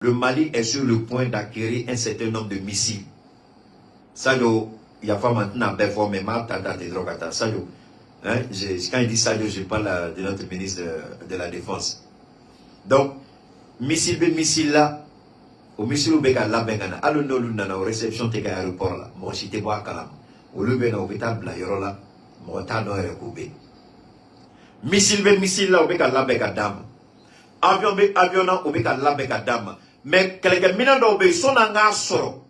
le Mali est sur le point d'acquérir un certain nombre de missiles. Ça, il y a pas maintenant, mais ça, hein, quand il dit ça, je parle de notre ministre de la Défense. Donc, missile là, au missile où beka la bengana, allo no luna au réception te ka aéroport là, mo si te bois kalam, au lieu na hôpital bla yoro là, mo ta no recoube. Missile là au beka la beka dam. Avion na au beka la beka dam. Mais quelqu'un minando be sonanga soro.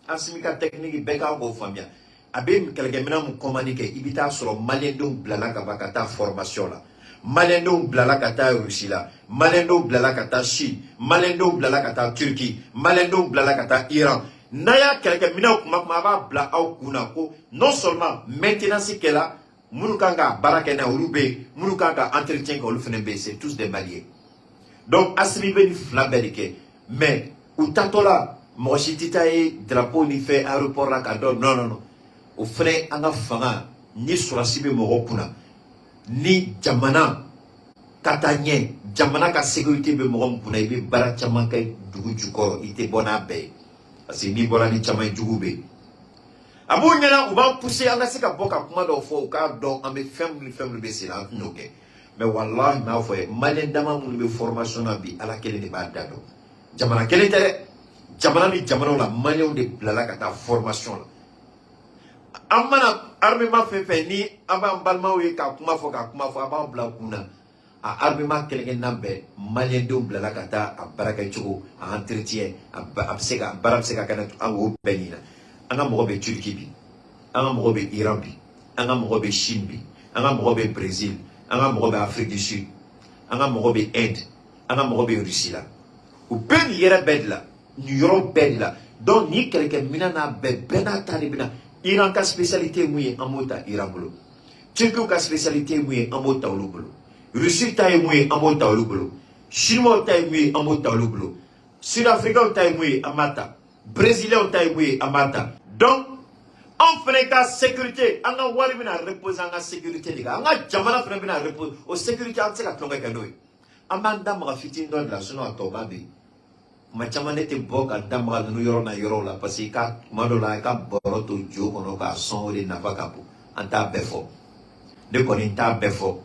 Asimika technique beka go famia. Abe quelqu'un minam communiquer ibita soro malendo blala ka bakata formation là. Malendo blala kata Russie là, Malendo blala kata Chine, Malendo blala kata Turquie, Malendo blala kata Iran. Naya quelqu'un mina kuma bla au kunako, non seulement maintenant si qu'elle a, Mounukanga barakena urube, Mounukanga entretien qu'on le fait, c'est tous des Maliens. Donc asimi beni flambelike, mais ou tatola, moi si titaye drapeau ni fait aéroport la kado, non. Au frère anga fanga, ni sur la cible morokuna. Ni jamana katanye jamana ka sécurité be mogom kuna ibe bara chama kay dugu jukoro ite bona be parce que ni bona ni chama jugu be abu nyana uba pousser anga sika boka kuma do fo ka do amé femme be sila noke mais wallahi ma fo malen dama mun be formation na bi ala kele ni ba dado jamana kele tere jamana ni jamana la malen de blala kata formation la amana armement fait ni aba balma we ka kuma fo aba bla kuna a armement kelegen nambe malien do bla kata a baraka chugo a entretien a absega barabsega kana ango benina anga mo be Turquie bi anga mo be Iran bi anga mo be Chine bi anga mo be Brésil anga mo be Afrique du Sud anga mo be Inde anga mo be Russie là ou ben yera bedla New York bedla donc ni quelqu'un minana be bena talibina Iran ka spécialité mouye amota Iran bolo. Turquie ka spécialité mouye amota olubolo. Russie ta mouye amota olubolo. Chinois ta mouye amota olubolo. Sud-Africain ta mouye amata. Brésilien ta mouye amata. Donc en fait la sécurité, on a wari bina reposer en sécurité les gars. On a jamana frère bina reposer au sécurité on sait la tonga kanoi. Amanda ma fitin don la sono atoba bi. Ma chamane te boka damra no yoro na yoro la parce que ka madola ka boroto jo kono ka son de na bakapo anta befo de koni ta befo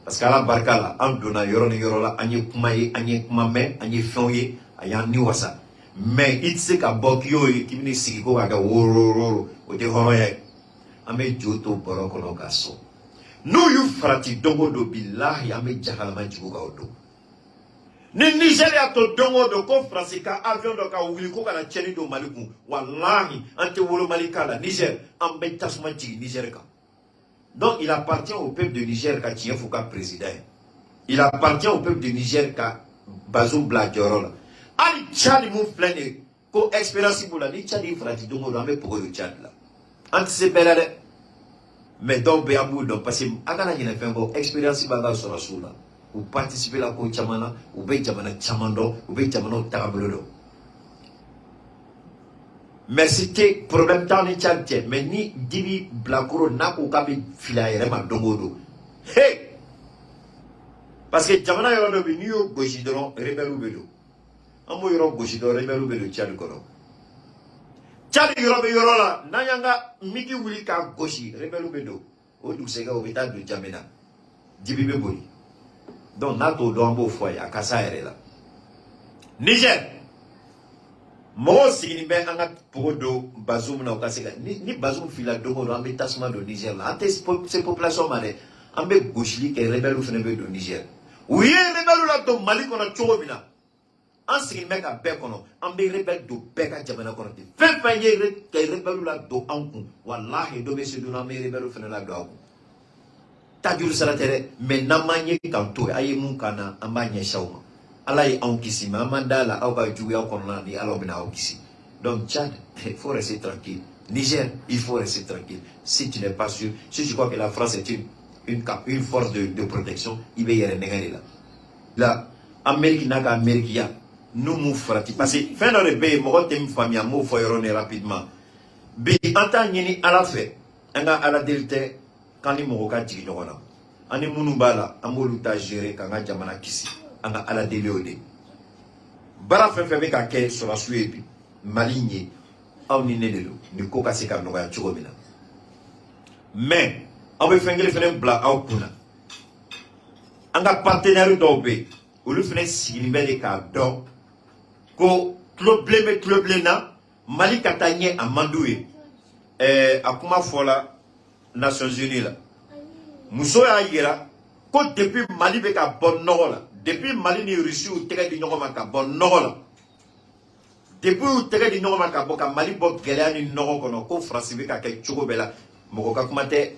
parce que la barka la am dona yoro na yoro la anye kuma me anye fonye aya ni wasa mais itse ka bokyo kimini sigiko ka woro o de horoye ame joto boroko no ka so no yu frati dongo do billahi ame jahalama jigo ka odo ni Nigeria to dongo do ko frasika avion do ka wuli ko kana cheni do maliku wallahi ante wolo malika la Niger ambe tasma ji Niger ka donc il appartient au peuple de Niger ka tien fuka président il appartient au peuple de Niger ka Bazoum Bladjoro la ali Tchad mu flene ko expérience bula ni Tchad frati dongo do ambe poko yo Tchad la ante se belade mais donc be amou do parce que akana ni fait ko expérience banga sur rasula ou participer à la ko chamana ou be chamana chamando ou be chamano tagabolo mais c'était problème tant ni chanté mais ni dibi blakuro na ko kabi filaire ma dongodo hey parce que chamana yoro bi ni yo goshidoro rebelu bedo amo yoro goshidoro rebelu bedo chad kono chad yoro be yoro la nanyanga migi wuli ka goshi rebelu bedo o du sega o beta du jamena dibi be boni. Donc, nato dombo foye à Kassaere là. Niger. Mo signi ben anga podo Bazoum na okasega. Ni Bazoum fila dongo do ambe tasma do Niger là. Ante ces populations mane ambe gauchli ke rebelu fenebe do Niger. Oui, rebelu la do Mali kono chobina. An signi ben ka be kono ambe rebel do beka jamana kono ti. Fen fanye ke rebelu la do anku. Wallahi do be se do na me rebelu fenela do anku. Tajuru saratere mais namanye kanto aye mun kana amanye shawma alaye onkisi mamanda la auka juya kono ni alobina onkisi donc Tchad il faut rester tranquille Niger il faut rester tranquille si tu n'es pas sûr si tu crois que la France est une force de protection il va y aller négaler là Amérique naka Amérique ya nous mou frati parce que fin de be mo tem famille mo foyorone rapidement bi antanyini ala fait nga ala delte quand les Morocains disent non, on est mounubala, on est gérer quand on jamana kisi, on a ala déléodé. bara fɛn fɛn bɛ ka kɛ sɔrɔsiw ye bi Mali ɲɛ aw ni ne de don ni ko ka se ka nɔgɔya cogo min na mais aw bɛ fɛn kelen fɛnɛ bila aw kun na an ka partenaire dɔw bɛ yen olu fɛnɛ sigilen bɛ de k'a dɔn ko tulo bilen na Mali ka taa ɲɛ a man d'u ye a kuma fɔla Nations Unies la muso y'a yira ko depuis Mali bɛ ka bɔ nɔgɔ la depuis Mali ni Russie y'u tɛgɛ di ɲɔgɔn ma ka bɔ nɔgɔ la depuis y'u tɛgɛ di ɲɔgɔn ma ka bɔ ka Mali bɔ gɛlɛya ni nɔgɔ kɔnɔ ko France bɛ ka kɛ cogo bɛɛ la mɔgɔ ka kuma tɛ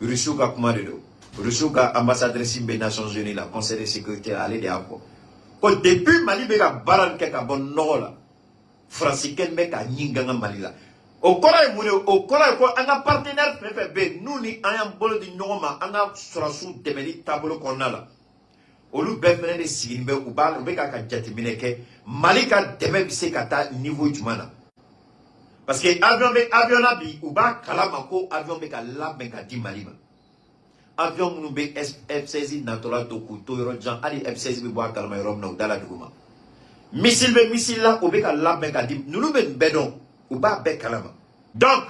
Russie ka kuma de don Russie ka ambassadrice bɛ Nations Unies la Conseil de sécurité ale de y'a fɔ ko depuis Mali bɛ ka baara kɛ ka bɔ nɔgɔ la France kɛlen bɛ ka ɲin ganga Mali la o kɔrɔ ye mun ye o kɔrɔ ye ko an ka partenaire fɛn fɛn bɛ yen n'u ni an y'an bolo di ɲɔgɔn ma an ka sɔrɔsiw dɛmɛli taabolo kɔnɔna la olu bɛɛ fɛnɛ de sigilen bɛ u bɛ ka jateminɛ kɛ Mali ka dɛmɛ bɛ se ka taa niveau jumɛn na parce que avion na bi u b'a kalama ko avion bɛ ka labɛn ka di Mali ma avion minnu bɛ F-16 natɔla to k'u to yɔrɔ jan hali F-16 bɛ bɔ a kalama yɔrɔ min na u da la dugu ma missile bɛ missile la o bɛ ka labɛn ka di ninnu bɛ nin bɛɛ dɔn u b'a bɛɛ kalama donc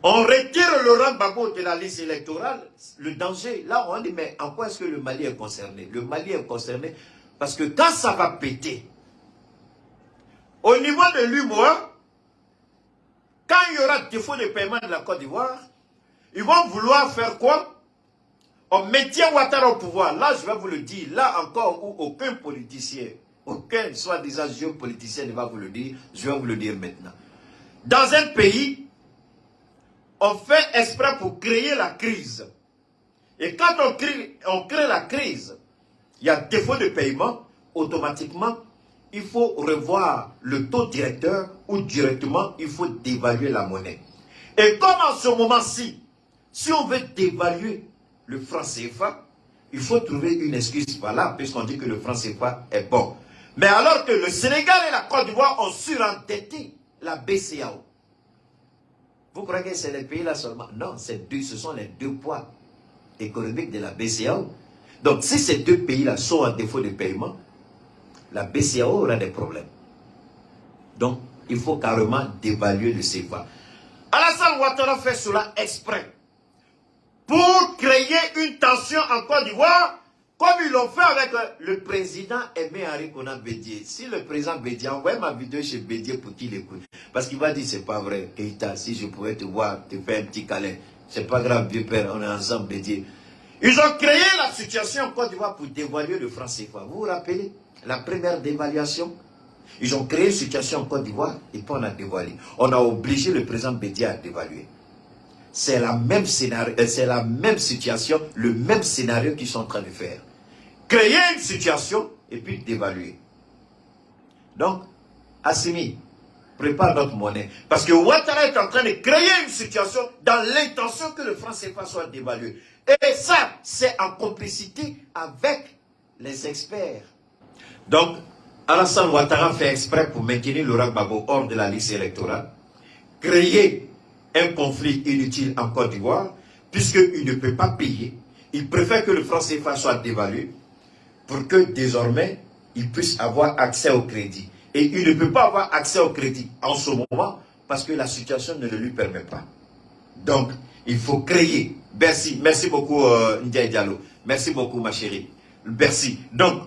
on retire Laurent Gbagbo de la liste électorale. Le danger, là on dit mais en quoi est-ce que le Mali est concerné? Le Mali est concerné parce que quand ça va péter, au niveau de l'UMOA, quand il y aura défaut de paiement de la Côte d'Ivoire, ils vont vouloir faire quoi? On maintient Ouattara au pouvoir. Là je vais vous le dire, là encore où aucun politicien, aucun soi-disant géopoliticien ne va vous le dire, je vais vous le dire maintenant. Dans un pays, on fait exprès pour créer la crise. Et quand on crée la crise, il y a défaut de paiement, automatiquement, il faut revoir le taux directeur ou directement, il faut dévaluer la monnaie. Et comme en ce moment-ci, si on veut dévaluer le franc CFA, il faut trouver une excuse valable puisqu'on dit que le franc CFA est bon. Mais alors que le Sénégal et la Côte d'Ivoire ont surendetté la BCEAO. Vous croyez que c'est les pays-là seulement? Non, ce sont les deux poids économiques de la BCEAO. Donc, si ces deux pays-là sont en défaut de paiement, la BCEAO aura des problèmes. Donc, il faut carrément dévaluer le CFA. Alassane Ouattara fait cela exprès pour créer une tension en Côte d'Ivoire, comme ils l'ont fait avec le président Aimé Henri Konan Bédié. Si le président Bédié, envoie ma vidéo chez Bédié pour qu'il écoute. Parce qu'il va dire, c'est pas vrai, Keïta, si je pouvais te voir, te faire un petit câlin. C'est pas grave, vieux père, on est ensemble, Bédié. Ils ont créé la situation en Côte d'Ivoire pour dévaluer le franc CFA. Vous vous rappelez la première dévaluation? Ils ont créé une situation en Côte d'Ivoire et puis on a dévalué. On a obligé le président Bédié à dévaluer. C'est la même scénario, c'est la même situation, le même scénario qu'ils sont en train de faire. Créer une situation et puis dévaluer. Donc, Assimi, prépare notre monnaie. Parce que Ouattara est en train de créer une situation dans l'intention que le franc CFA soit dévalué. Et ça, c'est en complicité avec les experts. Donc, Alassane Ouattara fait exprès pour maintenir Laurent Gbagbo hors de la liste électorale, créer un conflit inutile en Côte d'Ivoire, puisqu'il ne peut pas payer. Il préfère que le franc CFA soit dévalué pour que désormais, il puisse avoir accès au crédit. Et il ne peut pas avoir accès au crédit en ce moment parce que la situation ne le lui permet pas. Donc, il faut créer. Bercy, merci beaucoup Ndiaye Diallo. Merci beaucoup ma chérie. Bercy. Donc,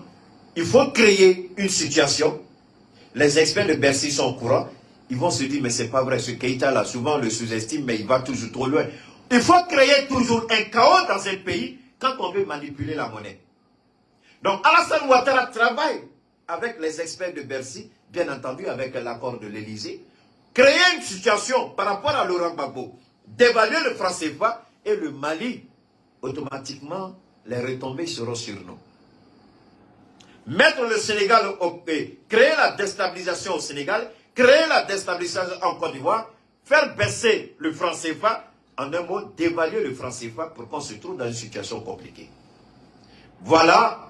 il faut créer une situation. Les experts de Bercy sont au courant. Ils vont se dire, mais c'est pas vrai, ce Keïta là, souvent on le sous-estime, mais il va toujours trop loin. Il faut créer toujours un chaos dans un pays quand on veut manipuler la monnaie. Donc Alassane Ouattara travaille avec les experts de Bercy, bien entendu avec l'accord de l'Élysée, créer une situation par rapport à Laurent Gbagbo, d'évaluer le franc CFA et le Mali, automatiquement, les retombées seront sur nous. Mettre le Sénégal au pays, créer la déstabilisation au Sénégal, créer la déstabilisation en Côte d'Ivoire, faire baisser le franc CFA, en un mot, dévaluer le franc CFA pour qu'on se trouve dans une situation compliquée. Voilà.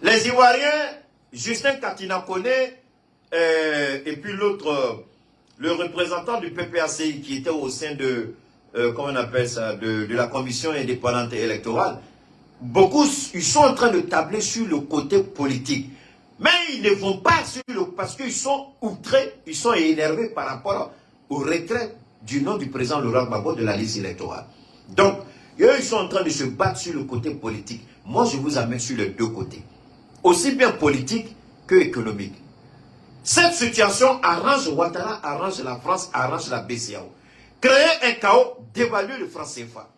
Les Ivoiriens, Justin Katina Kone, et puis l'autre, le représentant du PPACI qui était au sein de, comment on appelle ça, de la commission indépendante électorale, beaucoup, ils sont en train de tabler sur le côté politique. Mais ils ne vont pas sur le... Parce qu'ils sont outrés, ils sont énervés par rapport au retrait du nom du président Laurent Gbagbo de la liste électorale. Donc, eux, ils sont en train de se battre sur le côté politique. Moi, je vous amène sur les deux côtés. Aussi bien politique que économique. Cette situation arrange Ouattara, arrange la France, arrange la BCEAO. Créer un chaos, dévaluer le franc CFA.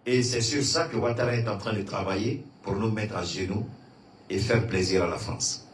Et c'est sur ça que Ouattara est en train de travailler pour nous mettre à genoux et faire plaisir à la France.